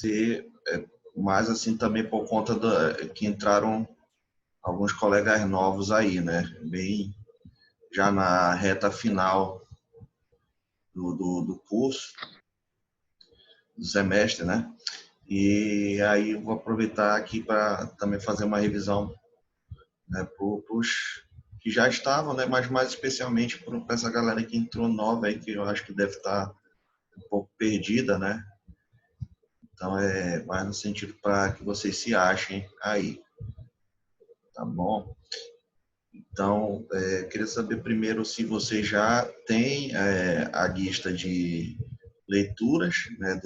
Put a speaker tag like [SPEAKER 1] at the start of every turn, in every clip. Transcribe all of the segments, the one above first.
[SPEAKER 1] ser mais assim também por conta que entraram alguns colegas novos aí, né? Bem já na reta final do curso, do semestre, né? E aí eu vou aproveitar aqui para também fazer uma revisão, né, para os que já estavam, né? Mas mais especialmente para essa galera que entrou nova aí, que eu acho que deve estar um pouco perdida, né? Então é mais no sentido para que vocês se achem aí, tá bom? Então, queria saber primeiro se você já tem a lista de leituras, né,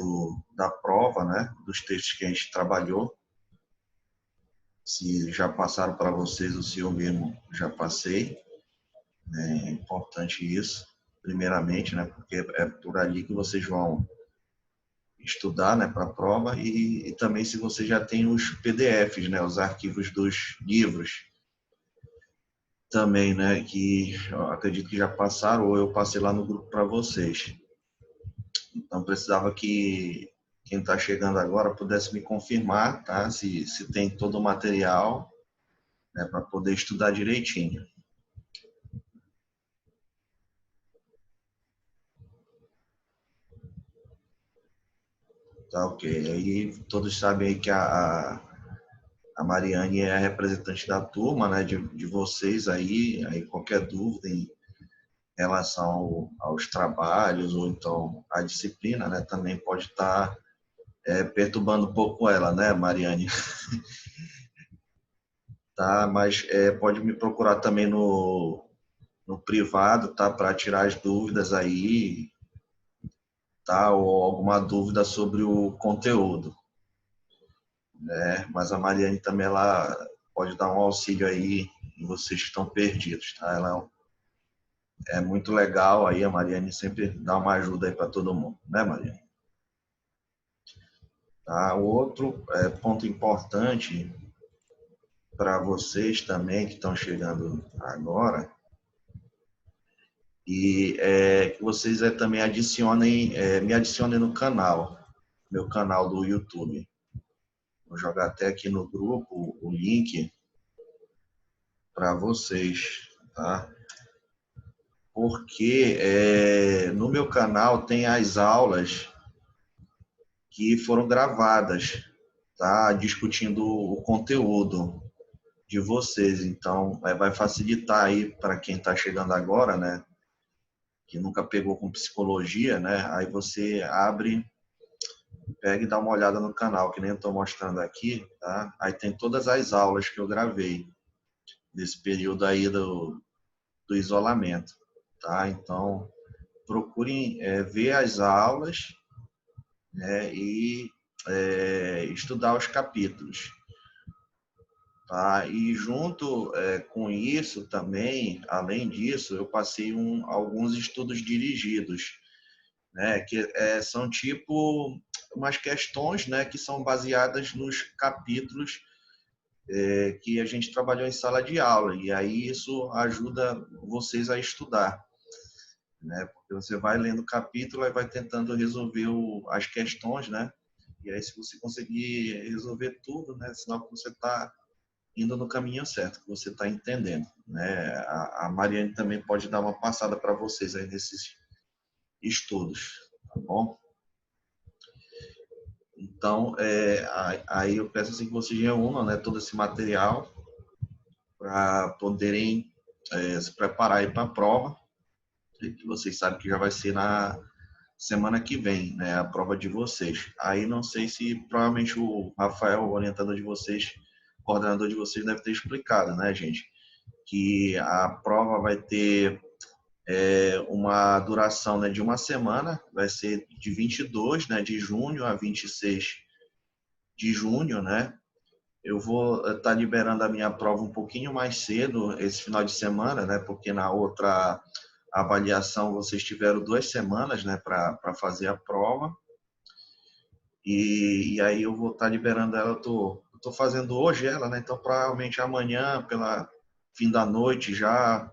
[SPEAKER 1] da prova, né, dos textos que a gente trabalhou, se já passaram para vocês ou se eu mesmo já passei, né, é importante isso, primeiramente, né, porque é por ali que vocês vão estudar, né, para a prova e também se você já tem os PDFs, né, os arquivos dos livros, também, né, que eu acredito que já passaram ou eu passei lá no grupo para vocês. Então precisava que quem está chegando agora pudesse me confirmar, tá? Se tem todo o material, né, para poder estudar direitinho. Tá, ok. Aí todos sabem aí que a Mariane é a representante da turma, né, de vocês aí qualquer dúvida em relação aos trabalhos ou então à disciplina, né, também pode estar perturbando um pouco ela, né, Mariane? Tá, mas pode me procurar também no privado, tá, para tirar as dúvidas aí, tá, ou alguma dúvida sobre o conteúdo, né? Mas a Mariane também ela pode dar um auxílio aí em vocês que estão perdidos, tá? Ela é muito legal aí, a Mariane sempre dá uma ajuda aí para todo mundo, né, Mariane? Tá? O outro ponto importante para vocês também que estão chegando agora e que vocês também adicionem, me adicionem no canal, meu canal do YouTube. Vou jogar até aqui no grupo o link para vocês, tá? Porque no meu canal tem as aulas que foram gravadas, tá? Discutindo o conteúdo de vocês. Então, vai facilitar aí para quem está chegando agora, né? Que nunca pegou com psicologia, né? Aí você abre, pega e dá uma olhada no canal, que nem eu estou mostrando aqui, tá? Aí tem todas as aulas que eu gravei nesse período aí do isolamento, tá? Então, procurem ver as aulas, né? E estudar os capítulos. Tá? E junto com isso também, além disso, eu passei alguns estudos dirigidos, né? Que são tipo umas questões, né? Que são baseadas nos capítulos que a gente trabalhou em sala de aula. E aí isso ajuda vocês a estudar, né? Porque você vai lendo o capítulo e vai tentando resolver as questões, né? E aí se você conseguir resolver tudo, né? Sinal que você está indo no caminho certo, que você está entendendo, né? A Mariane também pode dar uma passada para vocês aí nesses estudos, tá bom? Então, aí eu peço assim que vocês reúnam, né, todo esse material para poderem se preparar aí para a prova, que vocês sabem que já vai ser na semana que vem, né, a prova de vocês. Aí não sei se provavelmente o Rafael, o orientador de vocês, coordenador de vocês, deve ter explicado, né, gente? Que a prova vai ter uma duração, né, de uma semana, vai ser de 22, né, de junho a 26 de junho, né? Eu vou estar liberando a minha prova um pouquinho mais cedo esse final de semana, né? Porque na outra avaliação vocês tiveram 2 semanas, né, para fazer a prova. E aí eu vou estar liberando ela, eu tô fazendo hoje ela, né? Então provavelmente amanhã, pela fim da noite já,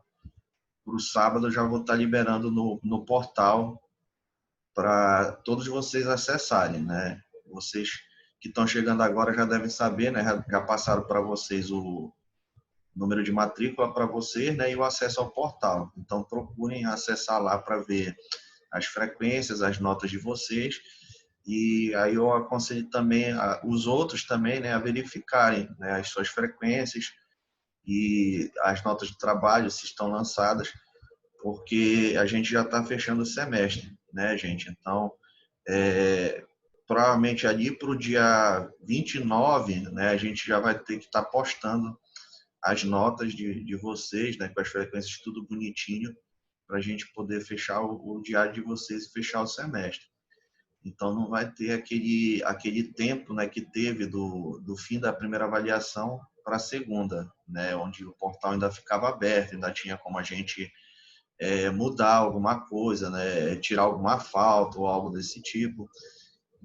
[SPEAKER 1] para o sábado, eu já vou estar liberando no portal para todos vocês acessarem, né? Vocês que estão chegando agora já devem saber, né? Já passaram para vocês o número de matrícula para vocês, né? E o acesso ao portal. Então, procurem acessar lá para ver as frequências, as notas de vocês. E aí eu aconselho também os outros também, né, a verificarem, né, as suas frequências e as notas de trabalho, se estão lançadas, porque a gente já está fechando o semestre, né, gente? Então, provavelmente ali para o dia 29, né, a gente já vai ter que estar postando as notas de vocês, né, com as frequências tudo bonitinho, para a gente poder fechar o diário de vocês e fechar o semestre. Então, não vai ter aquele tempo, né, que teve do fim da primeira avaliação para a segunda, né, onde o portal ainda ficava aberto, ainda tinha como a gente mudar alguma coisa, né, tirar alguma falta ou algo desse tipo.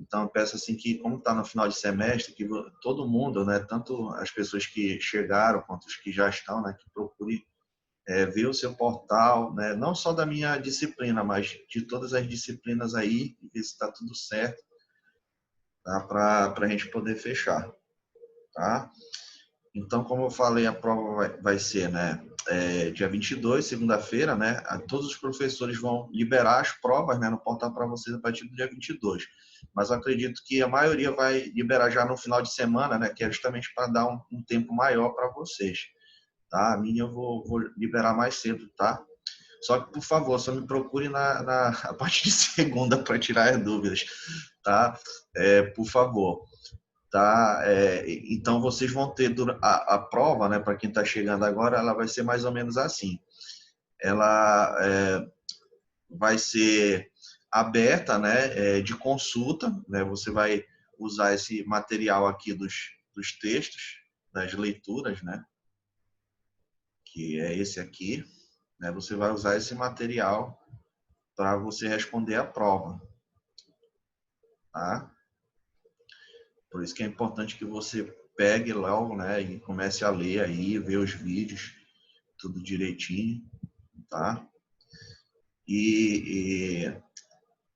[SPEAKER 1] Então, eu peço assim que, como está no final de semestre, que todo mundo, né, tanto as pessoas que chegaram quanto os que já estão, né, que procure ver o seu portal, né, não só da minha disciplina, mas de todas as disciplinas aí, e ver se está tudo certo, tá, para a gente poder fechar, tá? Então, como eu falei, a prova vai ser, né, dia 22, segunda-feira, né? Todos os professores vão liberar as provas, né, no portal para vocês a partir do dia 22. Mas eu acredito que a maioria vai liberar já no final de semana, né, que é justamente para dar um tempo maior para vocês, tá? A minha eu vou liberar mais cedo, tá? Só que, por favor, só me procure a partir de segunda para tirar as dúvidas, tá? Por favor. Tá? Então, vocês vão ter a prova, né, para quem está chegando agora, ela vai ser mais ou menos assim. Ela vai ser aberta, né, de consulta, né, você vai usar esse material aqui dos textos, das leituras, né, que é esse aqui, né, você vai usar esse material para você responder a prova, tá? Por isso que é importante que você pegue logo, né, e comece a ler aí, ver os vídeos, tudo direitinho, tá? E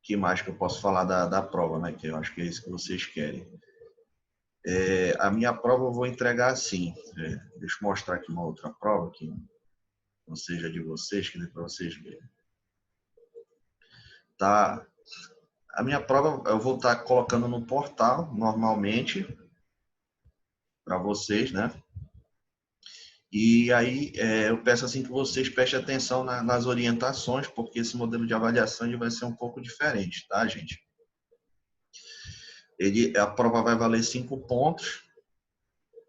[SPEAKER 1] que mais que eu posso falar da prova, né? Que eu acho que é isso que vocês querem. A minha prova eu vou entregar assim. Deixa eu mostrar aqui uma outra prova que não seja de vocês, que dê para vocês verem. Tá? A minha prova eu vou estar colocando no portal normalmente para vocês, né? E aí eu peço assim que vocês prestem atenção nas orientações, porque esse modelo de avaliação ele vai ser um pouco diferente, tá, gente? A prova vai valer 5 pontos,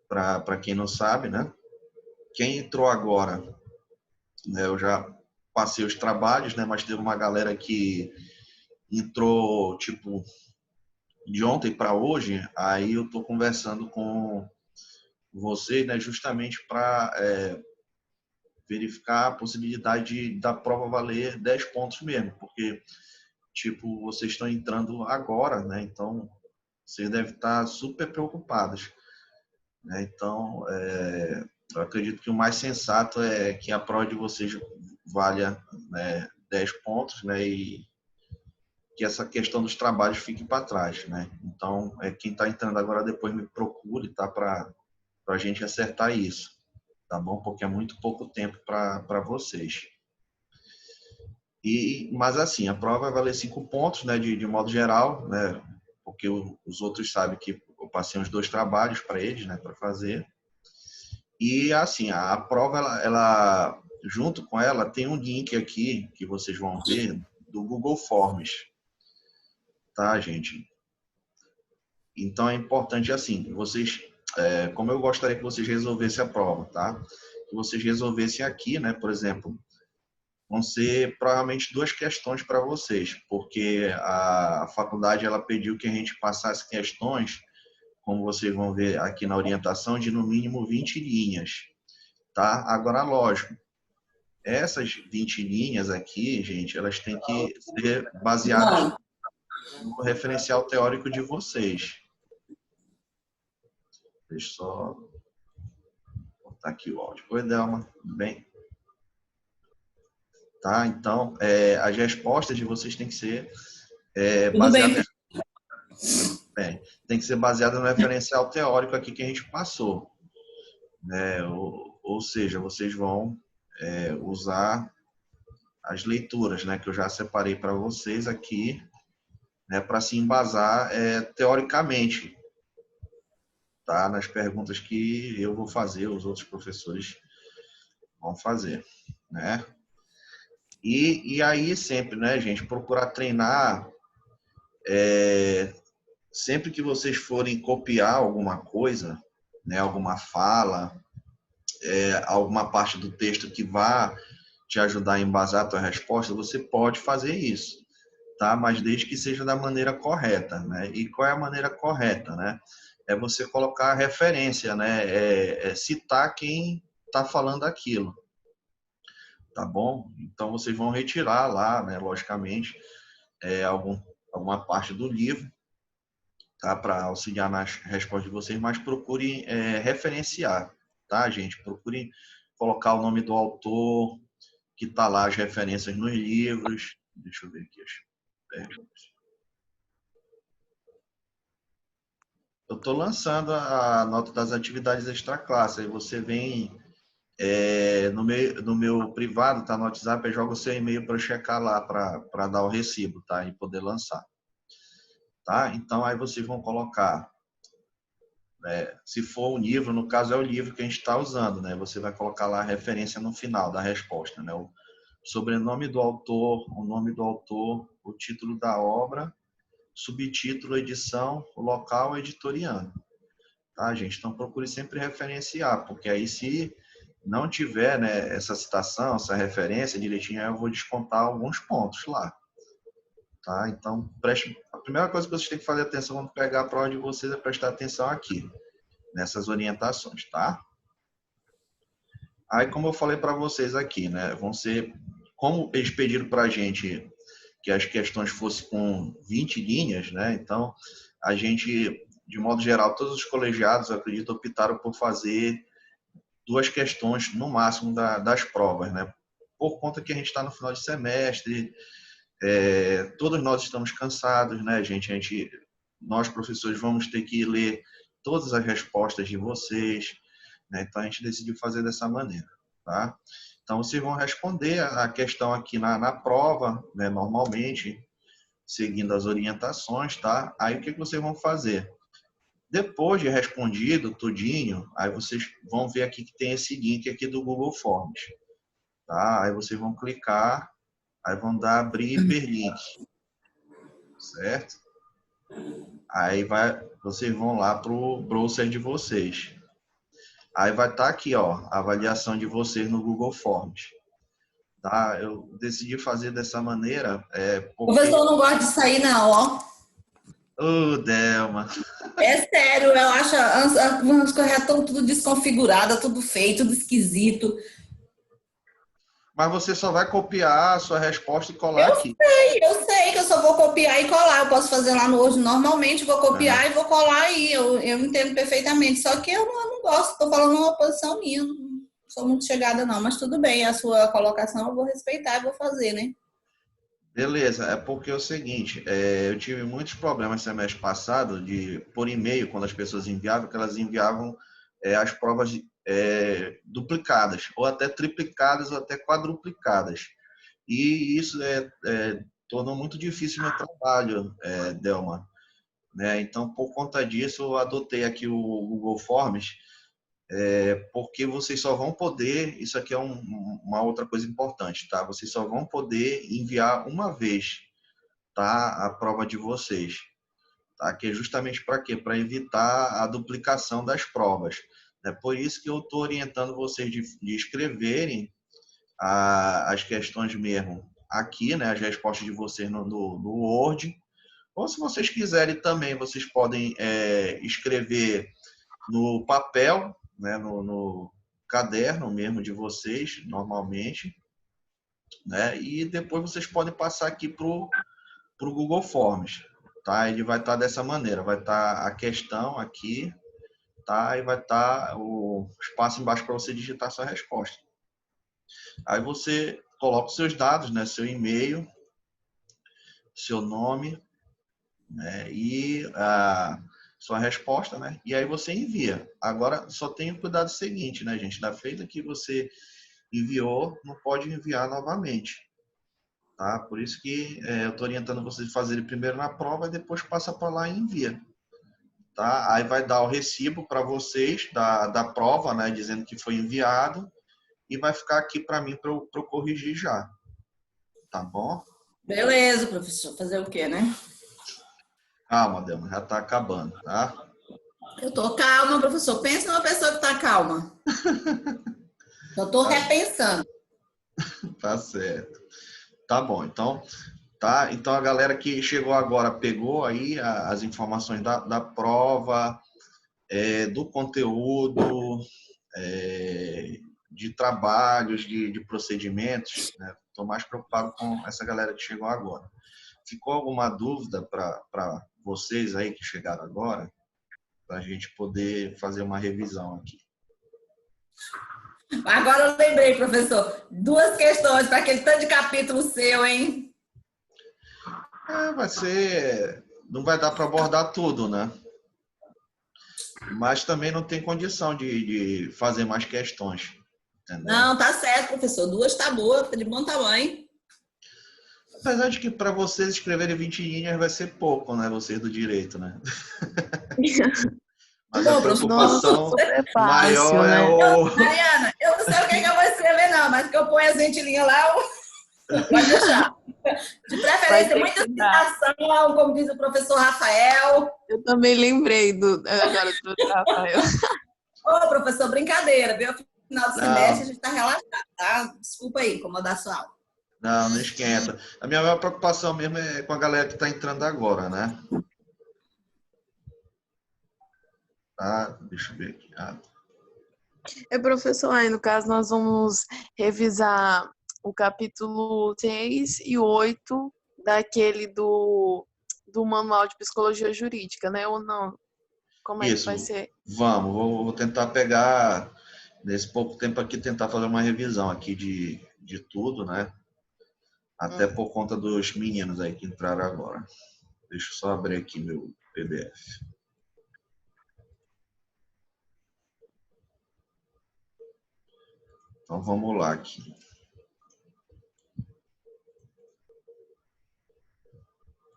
[SPEAKER 1] para quem não sabe, né? Quem entrou agora, né, eu já passei os trabalhos, né? Mas teve uma galera que entrou, tipo, de ontem para hoje, aí eu estou conversando com vocês, né? Justamente para verificar a possibilidade da prova valer 10 pontos mesmo, porque, tipo, vocês estão entrando agora, né? Então, vocês devem estar super preocupados, né? Então, eu acredito que o mais sensato é que a prova de vocês valha, né, 10 pontos, né? E que essa questão dos trabalhos fique para trás, né? Então, quem está entrando agora depois me procure, tá? Para a gente acertar isso, tá bom? Porque é muito pouco tempo para vocês. Mas assim, a prova vai valer 5 pontos, né? De modo geral, né? Porque os outros sabem que eu passei uns 2 trabalhos para eles, né? Para fazer. E assim, a prova, ela, junto com ela, tem um link aqui que vocês vão ver do Google Forms, tá, gente? Então é importante assim, vocês, como eu gostaria que vocês resolvessem a prova, tá? Que vocês resolvessem aqui, né? Por exemplo, vão ser provavelmente 2 questões para vocês, porque a faculdade ela pediu que a gente passasse questões, como vocês vão ver aqui na orientação, de no mínimo 20 linhas, tá? Agora, lógico, essas 20 linhas aqui, gente, elas têm que ser baseadas no referencial teórico de vocês. Deixa eu só botar aqui o áudio. Oi, Delma, tudo bem? Tá? Então, as respostas de vocês têm que ser
[SPEAKER 2] Tudo bem.
[SPEAKER 1] baseadas Tem que ser baseado no referencial teórico aqui que a gente passou, né? Ou seja, vocês vão usar as leituras, né, que eu já separei para vocês aqui, né, para se embasar teoricamente, tá? Nas perguntas que eu vou fazer, os outros professores vão fazer, né? E aí sempre, né, gente, procurar treinar, sempre que vocês forem copiar alguma coisa, né, alguma fala, alguma parte do texto que vá te ajudar a embasar a tua resposta, você pode fazer isso, tá? Mas desde que seja da maneira correta, né? E qual é a maneira correta, né? É você colocar a referência, né? Citar quem está falando aquilo, tá bom? Então vocês vão retirar lá, né? Logicamente, alguma parte do livro, tá? Para auxiliar nas respostas de vocês, mas procurem referenciar, tá, gente? Procurem colocar o nome do autor, que está lá as referências nos livros. Deixa eu ver aqui as perguntas. Eu estou lançando a nota das atividades extra-classe. Aí você vem no meu privado, tá no WhatsApp, eu jogo o seu e-mail para eu checar lá, para dar o recibo, tá? E poder lançar. Tá? Então, aí vocês vão colocar, se for um livro, no caso é o livro que a gente está usando, né? Você vai colocar lá a referência no final da resposta, né? O sobrenome do autor, o nome do autor, o título da obra, subtítulo, edição, o local, editoriando. Tá, gente? Então, procure sempre referenciar, porque aí se não tiver, né, essa citação, essa referência direitinho, aí eu vou descontar alguns pontos lá. Tá? Então, a primeira coisa que vocês têm que fazer atenção quando pegar a prova de vocês é prestar atenção aqui, nessas orientações, tá? Aí, como eu falei para vocês aqui, né, vão ser, como eles pediram para a gente que as questões fossem com 20 linhas, né, então a gente, de modo geral, todos os colegiados, eu acredito, optaram por fazer 2 questões no máximo das provas, né, por conta que a gente está no final de semestre, todos nós estamos cansados, né, gente, nós professores vamos ter que ler todas as respostas de vocês, né, então a gente decidiu fazer dessa maneira, tá? Então vocês vão responder a questão aqui na prova, né, normalmente, seguindo as orientações, tá? Aí o que vocês vão fazer? Depois de respondido tudinho, aí vocês vão ver aqui que tem esse link aqui do Google Forms, tá? Aí vocês vão clicar, aí vão dar abrir hiperlink, certo? Aí vocês vão lá pro browser de vocês. Aí vai estar aqui, ó, a avaliação de vocês no Google Forms. Tá? Eu decidi fazer dessa maneira
[SPEAKER 2] O
[SPEAKER 1] porque...
[SPEAKER 2] professor não gosta de sair, não, ó.
[SPEAKER 1] Ô, Delma!
[SPEAKER 2] É sério, eu acho as coisas estão tudo desconfigurada, tudo feio, tudo esquisito.
[SPEAKER 1] Mas você só vai copiar a sua resposta e colar aqui.
[SPEAKER 2] Eu sei que eu só vou copiar e colar. Eu posso fazer lá no Word normalmente, vou
[SPEAKER 1] Né?
[SPEAKER 2] copiar e vou colar aí. Eu entendo perfeitamente. Só que eu não gosto, estou falando uma posição minha. Não sou muito chegada, não. Mas tudo bem, a sua colocação eu vou respeitar e vou fazer, né?
[SPEAKER 1] Beleza, é porque é o seguinte, eu tive muitos problemas semestre passado por e-mail, quando as pessoas enviavam, que elas enviavam as provas duplicadas, ou até triplicadas, ou até quadruplicadas. E isso tornou muito difícil o meu trabalho, Delma. Né? Então, por conta disso, eu adotei aqui o Google Forms, porque vocês só vão poder, isso aqui é uma outra coisa importante, tá? Vocês só vão poder enviar uma vez, tá? A prova de vocês, tá? Que é justamente para quê? Para evitar a duplicação das provas. É por isso que eu estou orientando vocês de escreverem as questões mesmo aqui, né? As respostas de vocês no Word. Ou se vocês quiserem também, vocês podem escrever no papel, né, no caderno mesmo de vocês, normalmente, né, e depois vocês podem passar aqui para o Google Forms, tá? Ele vai estar dessa maneira, vai estar a questão aqui, tá? E vai estar o espaço embaixo para você digitar sua resposta. Aí você coloca os seus dados, né, seu e-mail, seu nome, né? E a sua resposta, né? E aí você envia. Agora, só tenha o cuidado seguinte, né, gente? Da feita que você enviou, não pode enviar novamente, tá? Por isso que eu estou orientando vocês a fazerem primeiro na prova e depois passa para lá e envia, tá? Aí vai dar o recibo para vocês da prova, né? Dizendo que foi enviado e vai ficar aqui para mim para eu corrigir já, tá bom?
[SPEAKER 2] Beleza, professor. Fazer o quê, né?
[SPEAKER 1] Calma, Delma, já está acabando, tá?
[SPEAKER 2] Eu tô calma, professor. Pensa numa pessoa que tá calma. Eu tô
[SPEAKER 1] Tá,
[SPEAKER 2] repensando.
[SPEAKER 1] tá certo. Tá bom, então, tá? Então a galera que chegou agora pegou aí as informações da prova, do conteúdo, de trabalhos, de procedimentos, né? Estou mais preocupado com essa galera que chegou agora. Ficou alguma dúvida para vocês aí que chegaram agora? Para a gente poder fazer uma revisão aqui.
[SPEAKER 2] Agora eu lembrei, professor. Duas questões para aquele tanto de capítulo seu, hein?
[SPEAKER 1] Vai ser... Não vai dar para abordar tudo, né? Mas também não tem condição de fazer mais questões, entendeu?
[SPEAKER 2] Não, tá certo, professor. Duas tá boa, tá de bom tamanho.
[SPEAKER 1] Apesar de que para vocês escreverem 20 linhas vai ser pouco, né? Vocês do direito, né? Mas a
[SPEAKER 2] Bom, professor,
[SPEAKER 3] Nossa,
[SPEAKER 1] preocupação
[SPEAKER 3] super é fácil,
[SPEAKER 1] maior é
[SPEAKER 3] né?
[SPEAKER 1] o...
[SPEAKER 2] Mariana, eu não sei o que eu vou escrever, não, mas que eu ponho as ventinhas lá, pode deixar. De
[SPEAKER 3] Vai
[SPEAKER 2] preferência,
[SPEAKER 3] ter
[SPEAKER 2] muita
[SPEAKER 3] que dar.
[SPEAKER 2] citação, como diz o professor Rafael.
[SPEAKER 3] Eu também lembrei agora do professor Rafael.
[SPEAKER 2] Ô, professor, brincadeira, viu? Final do semestre a
[SPEAKER 1] Não,
[SPEAKER 2] gente tá relaxado, tá? Desculpa aí, incomodar sua aula.
[SPEAKER 1] não esquenta. A minha maior preocupação mesmo é com a galera que está entrando agora, né? Tá? Deixa eu ver aqui.
[SPEAKER 3] Professor, aí no caso nós vamos revisar o capítulo 6 e 8 daquele do Manual de Psicologia Jurídica, né? Ou não? Como é que vai
[SPEAKER 1] Isso,
[SPEAKER 3] ser?
[SPEAKER 1] vamos. Vou tentar pegar, nesse pouco tempo aqui, tentar fazer uma revisão aqui de tudo, né? Até por conta dos meninos aí que entraram agora. Deixa eu só abrir aqui meu PDF. Então vamos lá aqui.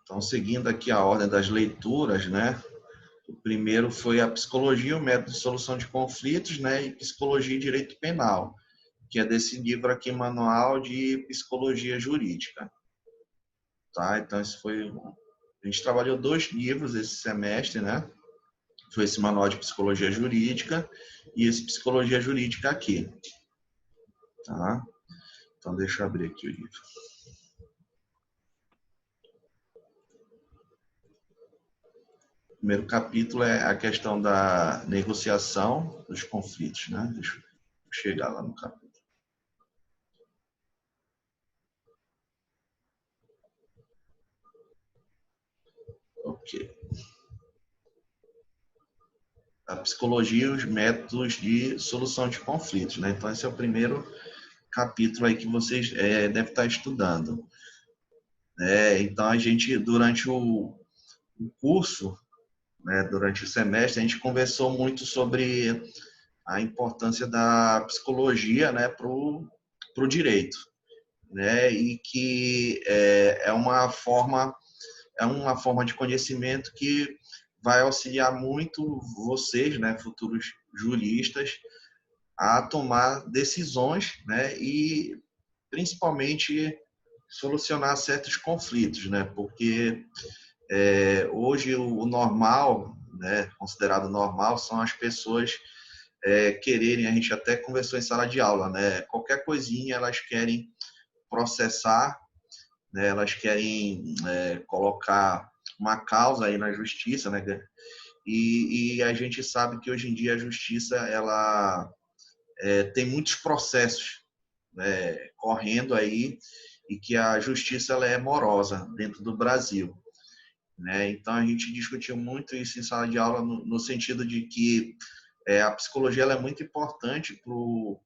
[SPEAKER 1] Então, seguindo aqui a ordem das leituras, né? O primeiro foi a psicologia, o método de solução de conflitos, né? E psicologia e direito penal, que é desse livro aqui, Manual de Psicologia Jurídica. Tá? Então, esse foi... A gente trabalhou 2 livros esse semestre, né? Foi esse Manual de Psicologia Jurídica e esse Psicologia Jurídica aqui. Tá? Então, deixa eu abrir aqui o livro. O primeiro capítulo é a questão da negociação dos conflitos, né? Deixa eu chegar lá no capítulo. Ok. A psicologia e os métodos de solução de conflitos, né? Então, esse é o primeiro capítulo aí que vocês devem estar estudando. Então, a gente, durante o curso, né, durante o semestre, a gente conversou muito sobre a importância da psicologia, né, para o direito, né? E que é uma forma de conhecimento que vai auxiliar muito vocês, né, futuros juristas, a tomar decisões, né, e principalmente solucionar certos conflitos, né, porque hoje o normal, né, considerado normal, são as pessoas quererem, a gente até conversou em sala de aula, né, qualquer coisinha elas querem processar, né, elas querem colocar uma causa aí na justiça, né, e a gente sabe que hoje em dia a justiça ela tem muitos processos, né, correndo aí e que a justiça ela é morosa dentro do Brasil, né? Então a gente discutiu muito isso em sala de aula no sentido de que a psicologia ela é muito importante para o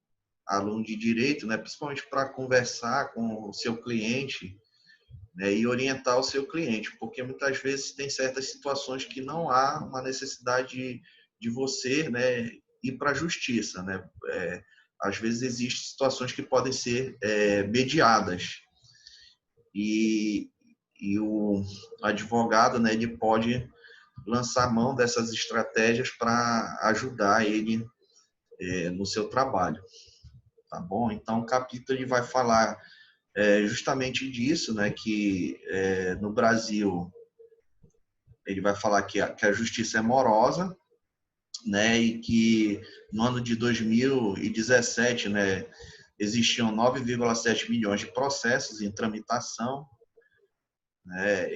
[SPEAKER 1] aluno de direito, né, principalmente para conversar com o seu cliente né, e orientar o seu cliente, porque muitas vezes tem certas situações que não há uma necessidade de você, né, ir para a justiça, né? Às vezes existem situações que podem ser mediadas e o advogado, né, ele pode lançar mão dessas estratégias para ajudar ele no seu trabalho, tá bom? Então o capítulo ele vai falar justamente disso, né, que no Brasil ele vai falar que a justiça é morosa, né, e que no ano de 2017, né, existiam 9,7 milhões de processos em tramitação, né,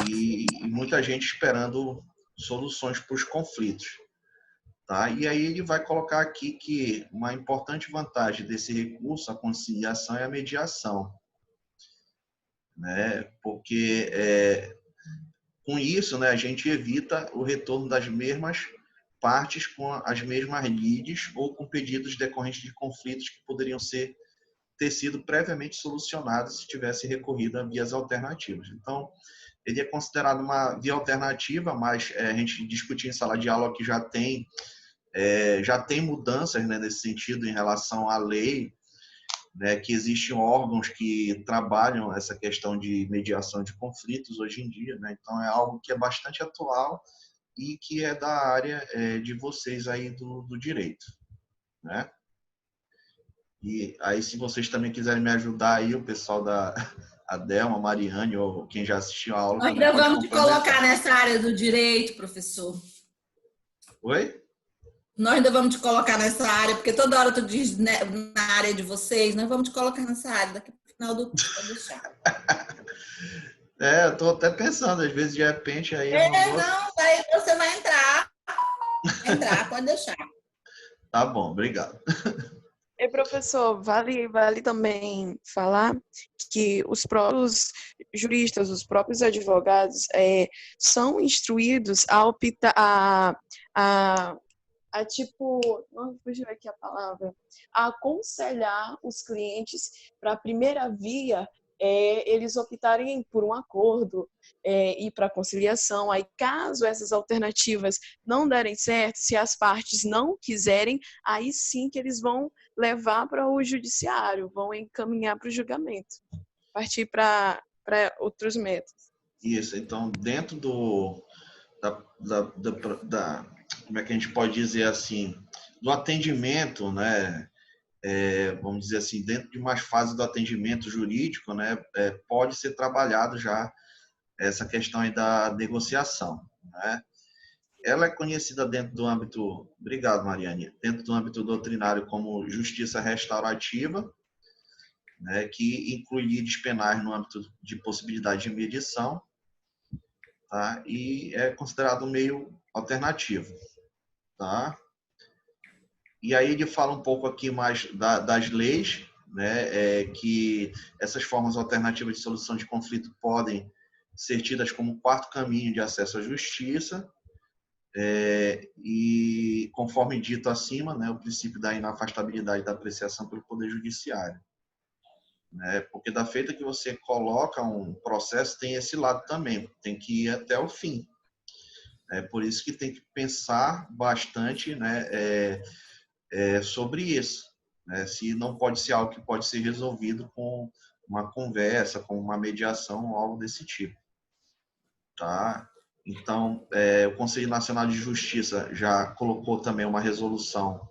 [SPEAKER 1] e muita gente esperando soluções para os conflitos. Tá? E aí ele vai colocar aqui que uma importante vantagem desse recurso, a conciliação, é a mediação, né? Porque com isso, né, a gente evita o retorno das mesmas partes com as mesmas lides ou com pedidos decorrentes de conflitos que poderiam ter sido previamente solucionados se tivesse recorrido a vias alternativas. Então, ele é considerado uma via alternativa, mas a gente discutir em sala de aula que já tem mudanças, né, nesse sentido em relação à lei, né, que existem órgãos que trabalham essa questão de mediação de conflitos hoje em dia, né? Então é algo que é bastante atual e que é da área de vocês aí do direito, né? E aí, se vocês também quiserem me ajudar aí, o pessoal da Adelma, Mariane, ou quem já assistiu a aula
[SPEAKER 2] Nós
[SPEAKER 1] também
[SPEAKER 2] ainda
[SPEAKER 1] pode
[SPEAKER 2] vamos te colocar
[SPEAKER 1] complementar.
[SPEAKER 2] nessa área do direito, professor.
[SPEAKER 1] Oi?
[SPEAKER 2] Nós ainda vamos te colocar nessa área, porque toda hora tu diz, né, na área de vocês, nós vamos te colocar nessa área daqui pro final do curso, pode deixar.
[SPEAKER 1] Eu tô até pensando, às vezes, de repente, aí é uma boa...
[SPEAKER 2] Não, daí você vai entrar, pode deixar.
[SPEAKER 1] Tá bom, obrigado.
[SPEAKER 3] E professor, vale também falar que os próprios juristas, os próprios advogados são instruídos a optar a tipo, não fugiu aqui a palavra, a aconselhar os clientes para a primeira via eles optarem por um acordo e para conciliação. Aí, caso essas alternativas não derem certo, se as partes não quiserem, aí sim que eles vão levar para o judiciário, vão encaminhar para o julgamento, partir para outros métodos.
[SPEAKER 1] Isso, então, dentro da como é que a gente pode dizer assim, do atendimento, né, vamos dizer assim, dentro de umas fases do atendimento jurídico, né, pode ser trabalhado já essa questão aí da negociação, né? Ela é conhecida dentro do âmbito, obrigado, Mariane, dentro do âmbito doutrinário como justiça restaurativa, né, que inclui lides penais no âmbito de possibilidade de mediação, tá? E é considerado um meio alternativo, tá? E aí ele fala um pouco aqui mais das leis, né, que essas formas alternativas de solução de conflito podem ser tidas como quarto caminho de acesso à justiça, e conforme dito acima, né, o princípio da inafastabilidade da apreciação pelo Poder Judiciário. Né, porque da feita que você coloca um processo, tem esse lado também, tem que ir até o fim. É por isso que tem que pensar bastante, né, sobre isso, né? Se não pode ser algo que pode ser resolvido com uma conversa, com uma mediação, algo desse tipo, tá? Então, o Conselho Nacional de Justiça já colocou também uma resolução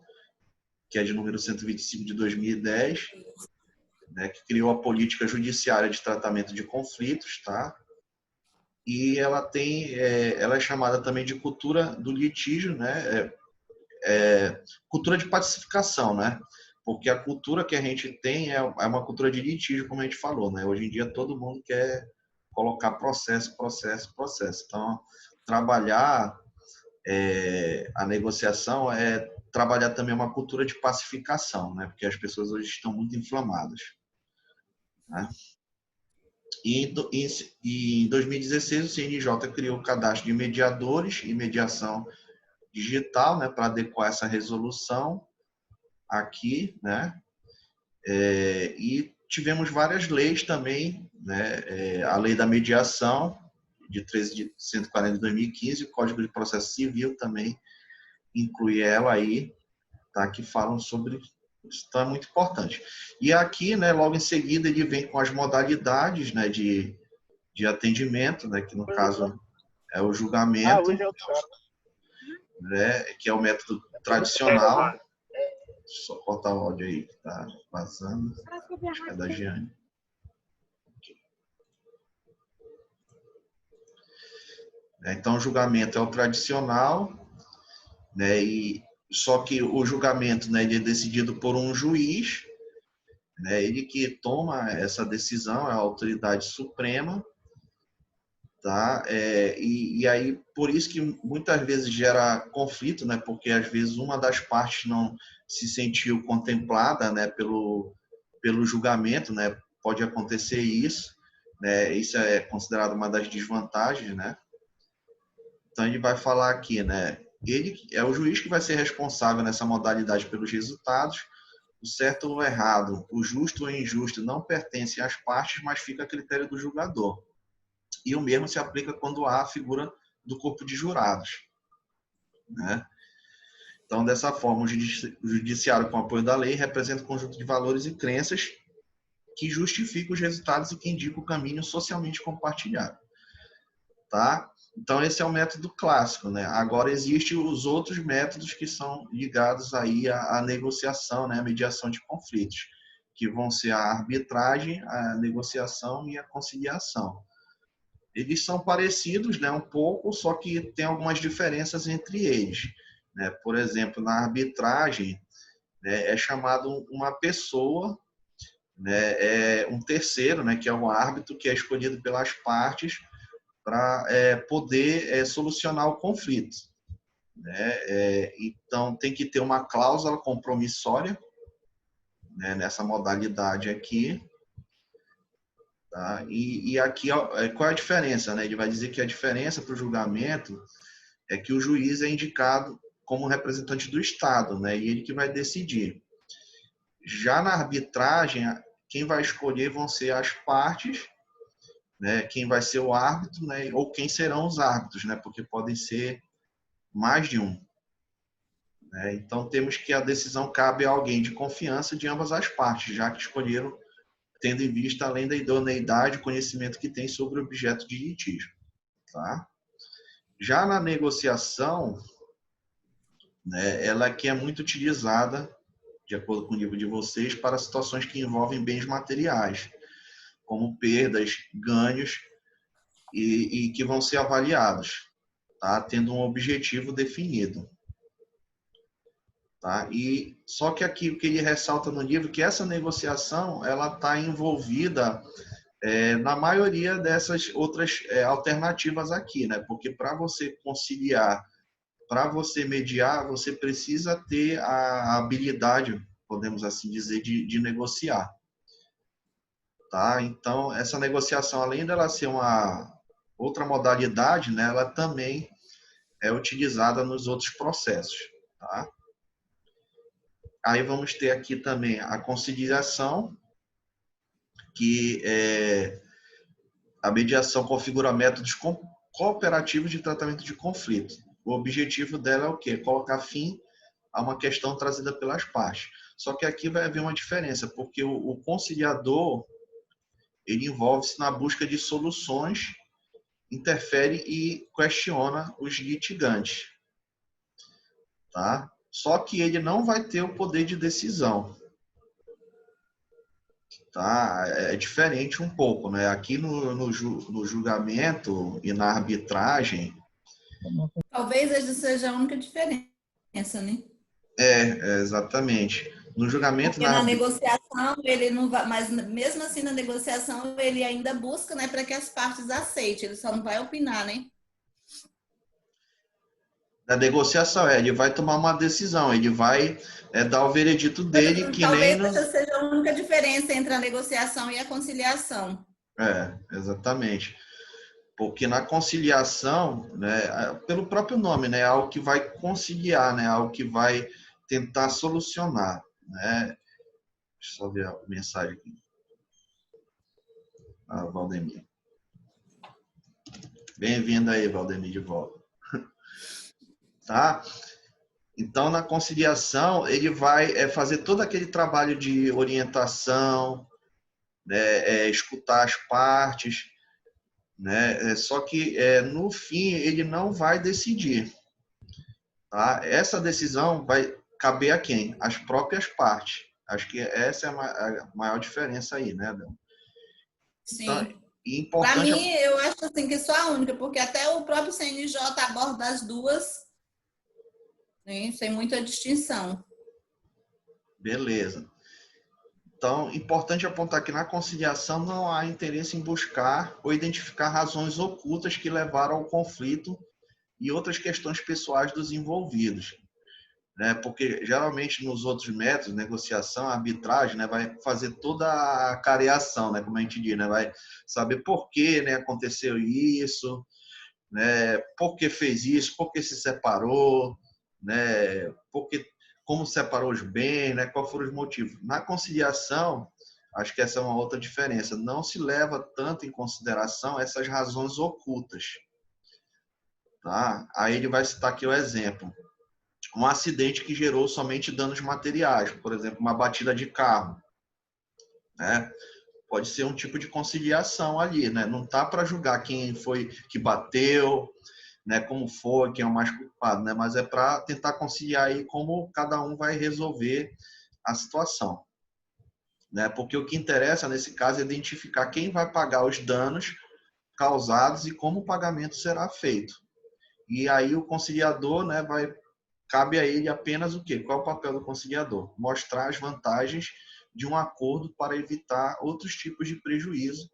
[SPEAKER 1] que é de número 125 de 2010, né, que criou a política judiciária de tratamento de conflitos, tá? E ela ela é chamada também de cultura do litígio, né? Cultura de pacificação, né? Porque a cultura que a gente tem é uma cultura de litígio, como a gente falou, né? Hoje em dia todo mundo quer colocar processo. Então, trabalhar a negociação é trabalhar também uma cultura de pacificação, né? Porque as pessoas hoje estão muito inflamadas, né? E em 2016 o CNJ criou o cadastro de mediadores e mediação digital, né, para adequar essa resolução aqui, né? E tivemos várias leis também, né? A lei da mediação, de 13.140 de 2015, o Código de Processo Civil também inclui ela aí, tá? Que falam sobre isso, então é muito importante. E aqui, né, logo em seguida, ele vem com as modalidades, né, de atendimento, né, que no caso é o julgamento, né, que é o método tradicional. Só cortar o áudio aí que tá vazando. Acho que é da Giane. Então, o julgamento é o tradicional, né, e só que o julgamento, né, ele é decidido por um juiz, né, ele que toma essa decisão, é a autoridade suprema, tá? E aí, por isso que muitas vezes gera conflito, né, porque às vezes uma das partes não se sentiu contemplada, né, pelo julgamento, né, pode acontecer isso, né, isso é considerado uma das desvantagens, né. Então, ele vai falar aqui, né, ele é o juiz que vai ser responsável nessa modalidade pelos resultados. O certo ou o errado, o justo ou o injusto não pertencem às partes, mas fica a critério do julgador. E o mesmo se aplica quando há a figura do corpo de jurados, né? Então, dessa forma, o judiciário, com apoio da lei, representa um conjunto de valores e crenças que justificam os resultados e que indica o caminho socialmente compartilhado, tá? Então, esse é o método clássico, né? Agora, existem os outros métodos que são ligados aí à negociação, né? À mediação de conflitos, que vão ser a arbitragem, a negociação e a conciliação. Eles são parecidos, né? Um pouco, só que tem algumas diferenças entre eles, né? Por exemplo, na arbitragem, né, é chamado uma pessoa, né? É um terceiro, né? Que é o árbitro, que é escolhido pelas partes para poder solucionar o conflito, né? Então, tem que ter uma cláusula compromissória, né, nessa modalidade aqui. Tá? E aqui, qual é a diferença? Né? Ele vai dizer que a diferença para o julgamento é que o juiz é indicado como representante do Estado, né? E ele que vai decidir. Já na arbitragem, quem vai escolher vão ser as partes, né, quem vai ser o árbitro, né, ou quem serão os árbitros, né, porque podem ser mais de um. Né? Então, temos que a decisão cabe a alguém de confiança de ambas as partes, já que escolheram, tendo em vista, além da idoneidade, o conhecimento que tem sobre o objeto de litígio. Tá? Já na negociação, né, ela aqui é muito utilizada, de acordo com o nível de vocês, para situações que envolvem bens materiais, como perdas, ganhos, e que vão ser avaliados, tá? Tendo um objetivo definido. Tá? E só que aqui o que ele ressalta no livro é que essa negociação ela está envolvida na maioria dessas outras alternativas aqui, né? Porque para você conciliar, para você mediar, você precisa ter a habilidade, podemos assim dizer, de negociar. Tá? Então, essa negociação, além dela ser uma outra modalidade, né, ela também é utilizada nos outros processos. Tá? Aí vamos ter aqui também a conciliação, que a mediação configura métodos cooperativos de tratamento de conflito. O objetivo dela é o quê? Colocar fim a uma questão trazida pelas partes. Só que aqui vai haver uma diferença, porque o conciliador ele envolve-se na busca de soluções, interfere e questiona os litigantes. Tá? Só que ele não vai ter o poder de decisão. Tá? É diferente um pouco, né? Aqui no julgamento e na arbitragem...
[SPEAKER 2] Talvez essa seja a única diferença, né?
[SPEAKER 1] Exatamente. No julgamento...
[SPEAKER 2] Porque na negociação, ele não vai... Mas mesmo assim, na negociação, ele ainda busca, né, para que as partes aceitem. Ele só não vai opinar, né?
[SPEAKER 1] Na negociação, ele vai tomar uma decisão, ele vai dar o veredito dele, que
[SPEAKER 2] talvez
[SPEAKER 1] nem...
[SPEAKER 2] essa seja a única diferença entre a negociação e a conciliação.
[SPEAKER 1] Exatamente. Porque na conciliação, né, pelo próprio nome, né, é algo que vai conciliar, né, algo que vai tentar solucionar. Né? Deixa eu só ver a mensagem aqui. a Valdemir. Bem-vindo aí, Valdemir, de volta. Tá? Então, na conciliação, ele vai fazer todo aquele trabalho de orientação, né, escutar as partes, né? Só que, no fim, ele não vai decidir. Tá? Essa decisão vai caber a quem? As próprias partes. Acho que essa é a maior diferença aí, né, Adão? Então,
[SPEAKER 2] Sim. Para
[SPEAKER 1] importante...
[SPEAKER 2] mim, eu acho assim que só a única, porque até o próprio CNJ aborda as duas, né, sem muita distinção.
[SPEAKER 1] Beleza. Então, importante apontar que na conciliação não há interesse em buscar ou identificar razões ocultas que levaram ao conflito e outras questões pessoais dos envolvidos, né? Porque geralmente nos outros métodos, negociação, arbitragem, né, vai fazer toda a careação, né, como a gente diz, né, vai saber por que, né, aconteceu isso, né, por que fez isso, por que se separou, né, como separou os bens, né, quais foram os motivos. Na conciliação, acho que essa é uma outra diferença, não se leva tanto em consideração essas razões ocultas. Tá? Aí ele vai citar aqui o exemplo. Um acidente que gerou somente danos materiais, por exemplo, uma batida de carro, né? Pode ser um tipo de conciliação ali, né? Não tá para julgar quem foi que bateu, né? Como foi, quem é o mais culpado, né? Mas é para tentar conciliar aí como cada um vai resolver a situação, né? Porque o que interessa nesse caso é identificar quem vai pagar os danos causados e como o pagamento será feito. E aí o conciliador, né, cabe a ele apenas o quê? Qual é o papel do conciliador? Mostrar as vantagens de um acordo para evitar outros tipos de prejuízo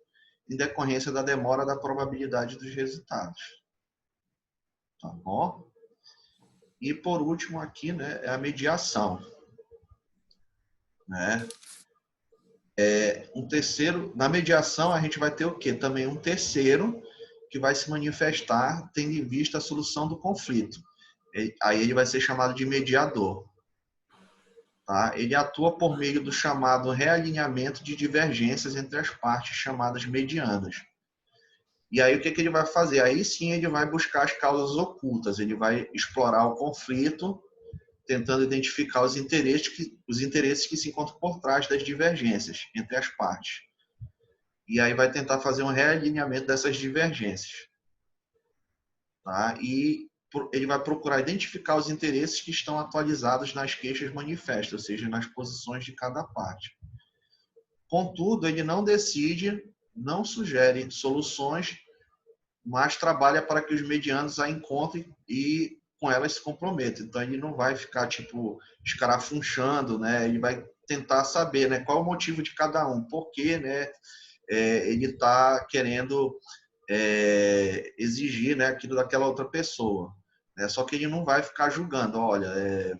[SPEAKER 1] em decorrência da demora da probabilidade dos resultados. Tá bom? E por último aqui, né, é a mediação. Né? Um terceiro, na mediação a gente vai ter o quê? Também um terceiro que vai se manifestar tendo em vista a solução do conflito. Aí ele vai ser chamado de mediador. Tá? Ele atua por meio do chamado realinhamento de divergências entre as partes chamadas medianas. E aí o que ele vai fazer? Aí sim ele vai buscar as causas ocultas, ele vai explorar o conflito, tentando identificar os interesses que se encontram por trás das divergências entre as partes. E aí vai tentar fazer um realinhamento dessas divergências. Tá? E ele vai procurar identificar os interesses que estão atualizados nas queixas manifestas, ou seja, nas posições de cada parte. Contudo, ele não decide, não sugere soluções, mas trabalha para que os medianos a encontrem e com elas se comprometam. Então, ele não vai ficar, tipo, escarafunchando, né? Ele vai tentar saber, né, qual é o motivo de cada um, por que, né, ele está querendo exigir, né, aquilo daquela outra pessoa. Né? Só que ele não vai ficar julgando, olha,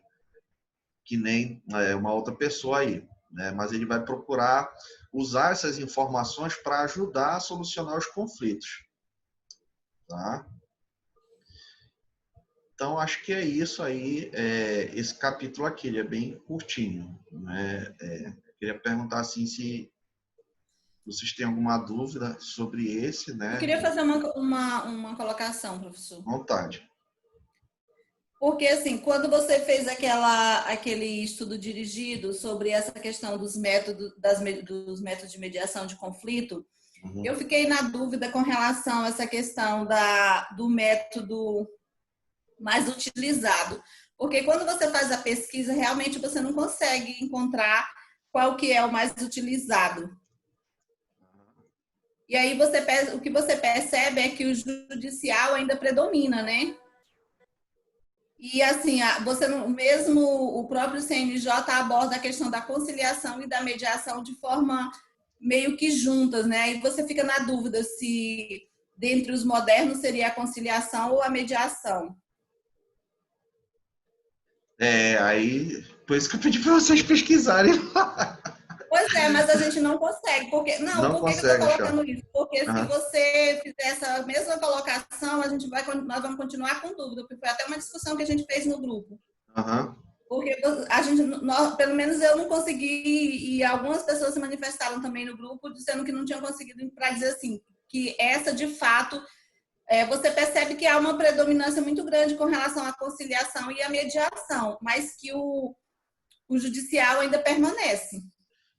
[SPEAKER 1] que nem uma outra pessoa aí. Né? Mas ele vai procurar usar essas informações para ajudar a solucionar os conflitos. Tá? Então, acho que é isso aí. Esse capítulo aqui ele é bem curtinho. Né? Queria perguntar assim, se vocês têm alguma dúvida sobre esse, né?
[SPEAKER 2] Eu queria fazer uma colocação, professor.
[SPEAKER 1] Vontade.
[SPEAKER 2] Porque, assim, quando você fez aquele estudo dirigido sobre essa questão dos métodos de mediação de conflito, eu fiquei na dúvida com relação a essa questão do método mais utilizado. Porque quando você faz a pesquisa, realmente você não consegue encontrar qual que é o mais utilizado. E aí o que você percebe é que o judicial ainda predomina, né? E assim, mesmo o próprio CNJ aborda a questão da conciliação e da mediação de forma meio que juntas, né? Aí você fica na dúvida se dentre os modernos seria a conciliação ou a mediação.
[SPEAKER 1] Aí, por isso que eu pedi para vocês pesquisarem.
[SPEAKER 2] Pois é, mas a gente não consegue. Por que eu estou colocando isso? Porque se você fizer essa mesma colocação, nós vamos continuar com dúvida, porque foi até uma discussão que a gente fez no grupo. Porque a gente, pelo menos eu não consegui, e algumas pessoas se manifestaram também no grupo, dizendo que não tinham conseguido, para dizer assim, que essa de fato, você percebe que há uma predominância muito grande com relação à conciliação e à mediação, mas que o judicial ainda permanece.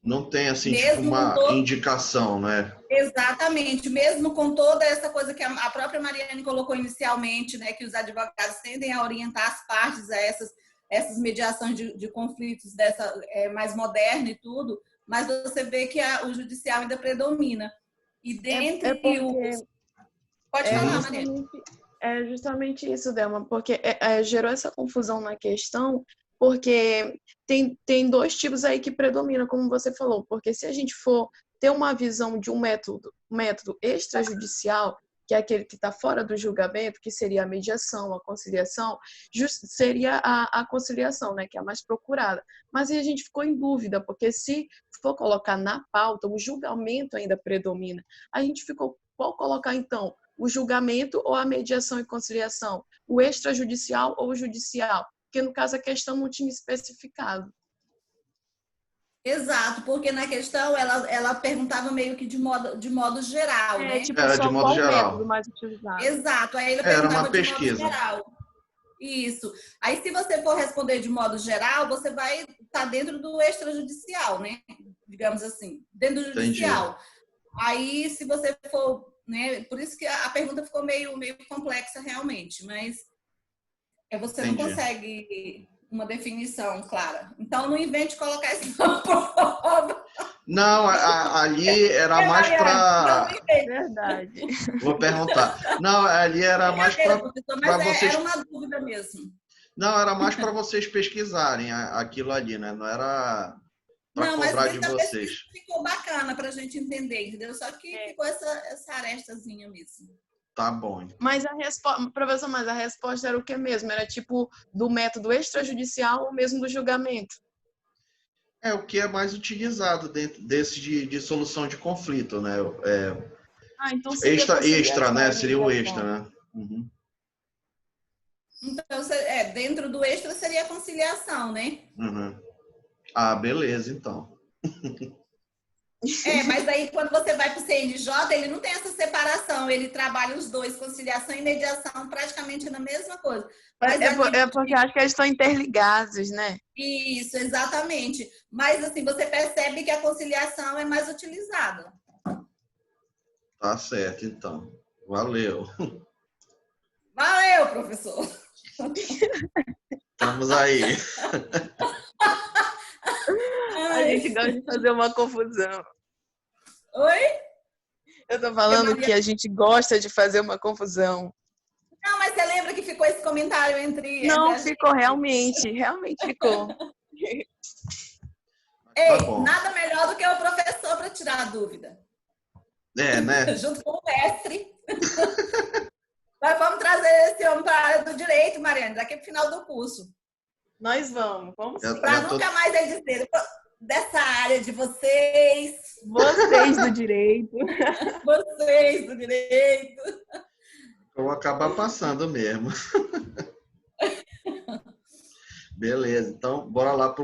[SPEAKER 1] Não tem, assim, tipo,
[SPEAKER 2] Mesmo com
[SPEAKER 1] uma indicação, né?
[SPEAKER 2] Exatamente, mesmo com toda essa coisa que a própria Mariane colocou inicialmente, né, que os advogados tendem a orientar as partes a essas mediações de conflitos mais moderna e tudo, mas você vê que o judicial ainda predomina. E dentre os... Pode falar, Mariane.
[SPEAKER 3] É justamente isso, Delma, porque gerou essa confusão na questão, porque tem dois tipos aí que predominam, como você falou, porque se a gente for ter uma visão de um método extrajudicial, que é aquele que está fora do julgamento, que seria a mediação, a conciliação, seria a conciliação, né, que é a mais procurada. Mas aí a gente ficou em dúvida, porque se for colocar na pauta, o julgamento ainda predomina. A gente ficou, qual colocar então? O julgamento ou a mediação e conciliação? O extrajudicial ou o judicial? Porque, no caso, a questão não tinha especificado.
[SPEAKER 2] Exato, porque na questão ela perguntava meio que de modo geral, né?
[SPEAKER 3] Tipo,
[SPEAKER 1] Era
[SPEAKER 3] só
[SPEAKER 1] de modo
[SPEAKER 3] qual
[SPEAKER 1] geral.
[SPEAKER 3] método mais utilizado.
[SPEAKER 2] Exato, aí ele
[SPEAKER 1] Era
[SPEAKER 2] perguntava
[SPEAKER 1] uma
[SPEAKER 2] de
[SPEAKER 1] pesquisa.
[SPEAKER 2] modo geral. Isso. Aí, se você for responder de modo geral, você vai estar dentro do extrajudicial, né? Digamos assim, dentro do judicial.
[SPEAKER 1] Entendi.
[SPEAKER 2] Aí, se você for, né? Por isso que a pergunta ficou meio complexa realmente, mas você não consegue uma definição clara. Então, não invente colocar isso na prova.
[SPEAKER 1] Não, ali era mais para...
[SPEAKER 3] Verdade.
[SPEAKER 1] Vou perguntar. Não, ali era mais para vocês...
[SPEAKER 2] Era uma dúvida mesmo.
[SPEAKER 1] Não, era mais para vocês pesquisarem aquilo ali, né? Não era para cobrar de vocês.
[SPEAKER 2] Ficou bacana para a gente entender, entendeu? Só que ficou essa arestazinha mesmo.
[SPEAKER 1] Tá bom.
[SPEAKER 3] Mas professor, a resposta era o que mesmo? Era tipo do método extrajudicial ou mesmo do julgamento?
[SPEAKER 1] É o que é mais utilizado dentro desse de solução de conflito, né?
[SPEAKER 3] Então seria
[SPEAKER 1] extra, né? Seria o extra, né? Uhum.
[SPEAKER 2] Então, dentro do extra seria a conciliação, né?
[SPEAKER 1] Uhum. Ah, beleza, então.
[SPEAKER 2] Mas aí quando você vai para o CNJ, ele não tem essa separação, ele trabalha os dois, conciliação e mediação, praticamente na mesma coisa. Mas
[SPEAKER 3] porque acho que eles estão interligados, né?
[SPEAKER 2] Isso, exatamente. Mas assim, você percebe que a conciliação é mais utilizada.
[SPEAKER 1] Tá certo, então. Valeu.
[SPEAKER 2] Valeu, professor.
[SPEAKER 1] Estamos aí.
[SPEAKER 3] A gente gosta de fazer uma confusão.
[SPEAKER 2] Oi?
[SPEAKER 3] Eu tô falando que a gente gosta de fazer uma confusão.
[SPEAKER 2] Não, mas você lembra que ficou esse comentário entre...
[SPEAKER 3] Não, ficou realmente ficou.
[SPEAKER 2] Ei, nada melhor do que o professor para tirar a dúvida.
[SPEAKER 1] Né?
[SPEAKER 2] Junto com o mestre. Nós vamos trazer esse homem para a área do direito, Mariane, daqui para o final do curso.
[SPEAKER 3] Nós vamos.
[SPEAKER 2] Para nunca mais ele dizer dessa área de vocês.
[SPEAKER 3] Vocês do direito.
[SPEAKER 2] Vocês do direito.
[SPEAKER 1] Eu vou acabar passando mesmo. Beleza, então bora lá pro